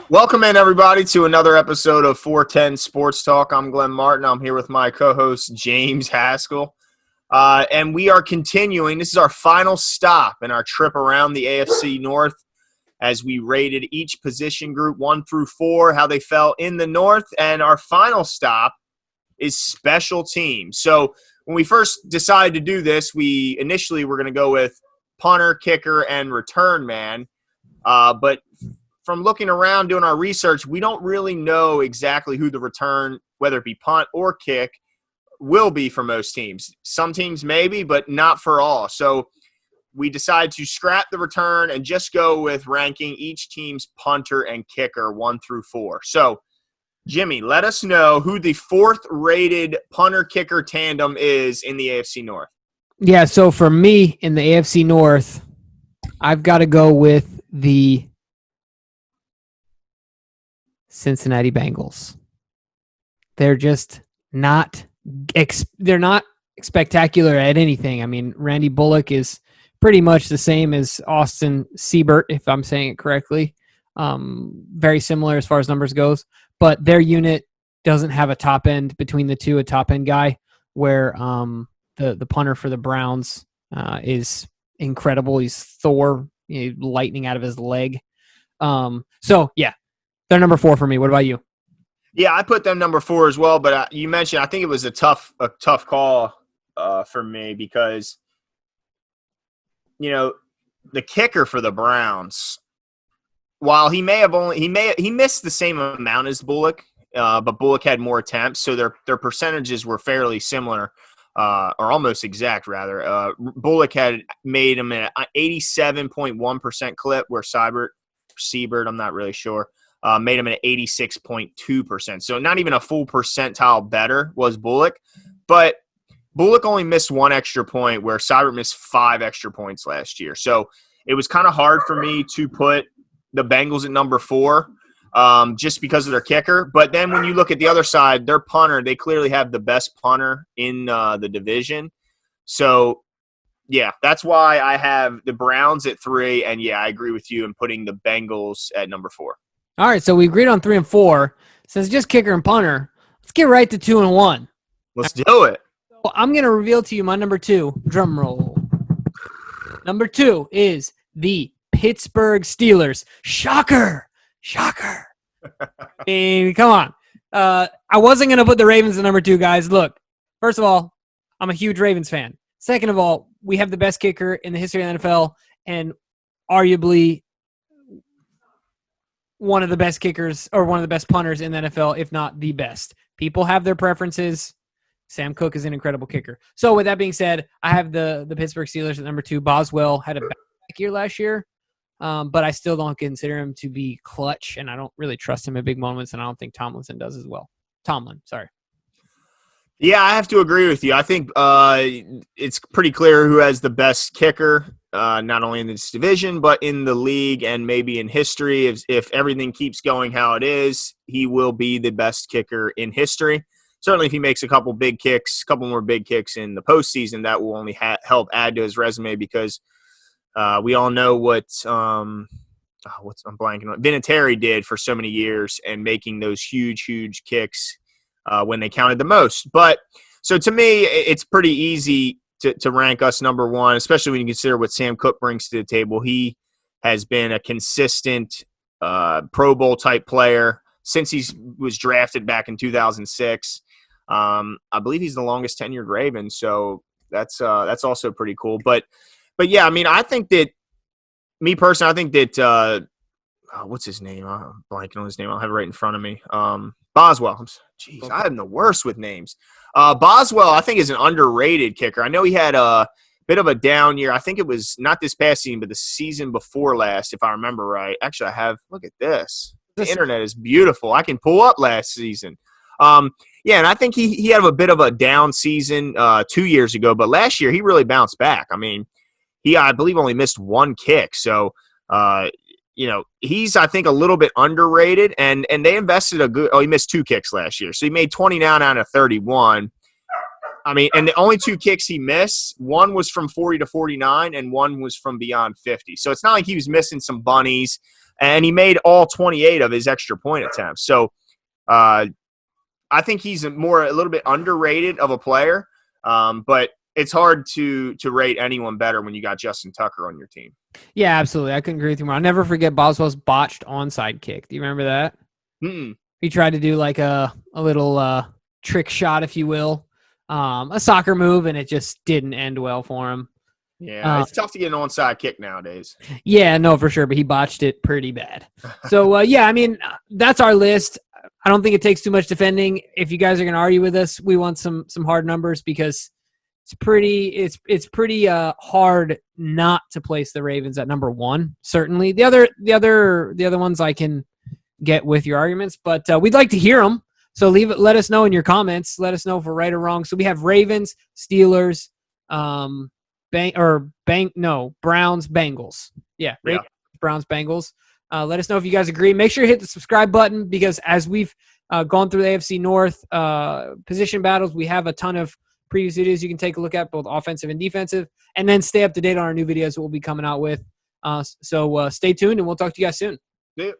Welcome in, everybody, to another episode of 410 Sports Talk. I'm Glenn Martin. I'm here with my co-host, James Haskell. And we are continuing. This is our final stop in our trip around the AFC North as we rated each position group 1 through 4, how they fell in the North. And our final stop is special teams. So when we first decided to do this, we initially were going to go with punter, kicker, and return man. But from looking around, doing our research, we don't really know exactly who the return, whether it be punt or kick, will be for most teams. Some teams maybe, but not for all. So we decided to scrap the return and just go with ranking each team's punter and kicker 1 through 4. So, Jimmy, let us know who the 4th-rated punter-kicker tandem is in the AFC North. Yeah, so for me in the AFC North, I've got to go with the Cincinnati Bengals. They're just not spectacular at anything. I mean, Randy Bullock is pretty much the same as Austin Seibert, if I'm saying it correctly. Very similar as far as numbers goes, but their unit doesn't have a top end between the two, a top end guy, where the punter for the Browns is incredible. He's Thor, lightning out of his leg. So yeah, they're number 4 for me. What about you? Yeah, I put them number 4 as well, but you mentioned, I think it was a tough call for me because, the kicker for the Browns, while he missed the same amount as Bullock, but Bullock had more attempts, so their percentages were fairly similar, or almost exact, rather. Bullock had made him an 87.1% clip, where Seibert, I'm not really sure, made him an 86.2%. So not even a full percentile better was Bullock. But Bullock only missed 1 extra point, where Seibert missed 5 extra points last year. So it was kind of hard for me to put the Bengals at number 4 just because of their kicker. But then when you look at the other side, their punter, they clearly have the best punter in the division. So, yeah, that's why I have the Browns at 3. And, yeah, I agree with you in putting the Bengals at number 4. All right, so we agreed on 3 and 4. Since just kicker and punter, let's get right to 2 and 1. Let's do it. So I'm going to reveal to you my number 2. Drum roll. Number 2 is the Pittsburgh Steelers. Shocker. I mean, come on. I wasn't going to put the Ravens at number 2, guys. Look, first of all, I'm a huge Ravens fan. Second of all, we have the best kicker in the history of the NFL and arguably one of the best kickers or one of the best punters in the NFL, if not the best. People have their preferences. Sam Cooke is an incredible kicker. So with that being said, I have the Pittsburgh Steelers at number 2. Boswell had a back year last year, but I still don't consider him to be clutch, and I don't really trust him at big moments, and I don't think Tomlinson does as well. Sorry. Yeah, I have to agree with you. I think it's pretty clear who has the best kicker, not only in this division, but in the league and maybe in history. If everything keeps going how it is, he will be the best kicker in history. Certainly if he makes a couple more big kicks in the postseason, that will only help add to his resume because we all know what I'm blanking on. Vinatieri did for so many years and making those huge kicks when they counted the most. But so to me, it's pretty easy to rank us number 1, especially when you consider what Sam Cooke brings to the table. He has been a consistent Pro Bowl type player since he was drafted back in 2006. I believe he's the longest tenured Raven, so that's also pretty cool. But yeah, I mean, I think that me personally, I think that what's his name? I'm blanking on his name. I'll have it right in front of me. Boswell. Jeez, I am the worst with names. Boswell, I think, is an underrated kicker. I know he had a bit of a down year. I think it was not this past season, but the season before last, if I remember right. Actually, look at this. The internet is beautiful. I can pull up last season. Yeah, and I think he had a bit of a down season 2 years ago, but last year he really bounced back. I mean, I believe, only missed 1 kick. So, he's, I think, a little bit underrated, and they invested he missed 2 kicks last year. So he made 29 out of 31. I mean, and the only 2 kicks he missed, one was from 40 to 49 and one was from beyond 50. So it's not like he was missing some bunnies, and he made all 28 of his extra point attempts. So I think he's a little bit underrated of a player, but it's hard to rate anyone better when you got Justin Tucker on your team. Yeah, absolutely. I couldn't agree with you more. I'll never forget Boswell's botched onside kick. Do you remember that? Mm-mm. He tried to do like a little trick shot, if you will, a soccer move, and it just didn't end well for him. Yeah, it's tough to get an onside kick nowadays. Yeah, no, for sure, but he botched it pretty bad. So, yeah, I mean, that's our list. I don't think it takes too much defending. If you guys are going to argue with us, we want some hard numbers because it's pretty hard not to place the Ravens at number 1. Certainly, the other ones I can get with your arguments, but we'd like to hear them. So let us know in your comments. Let us know if we're right or wrong. So we have Ravens, Steelers, Browns, Bengals. Yeah, Ravens, Browns, Bengals. Let us know if you guys agree. Make sure you hit the subscribe button because as we've gone through the AFC North position battles, we have a ton of previous videos you can take a look at, both offensive and defensive, and then stay up to date on our new videos that we'll be coming out with. So stay tuned, and we'll talk to you guys soon. Yeah.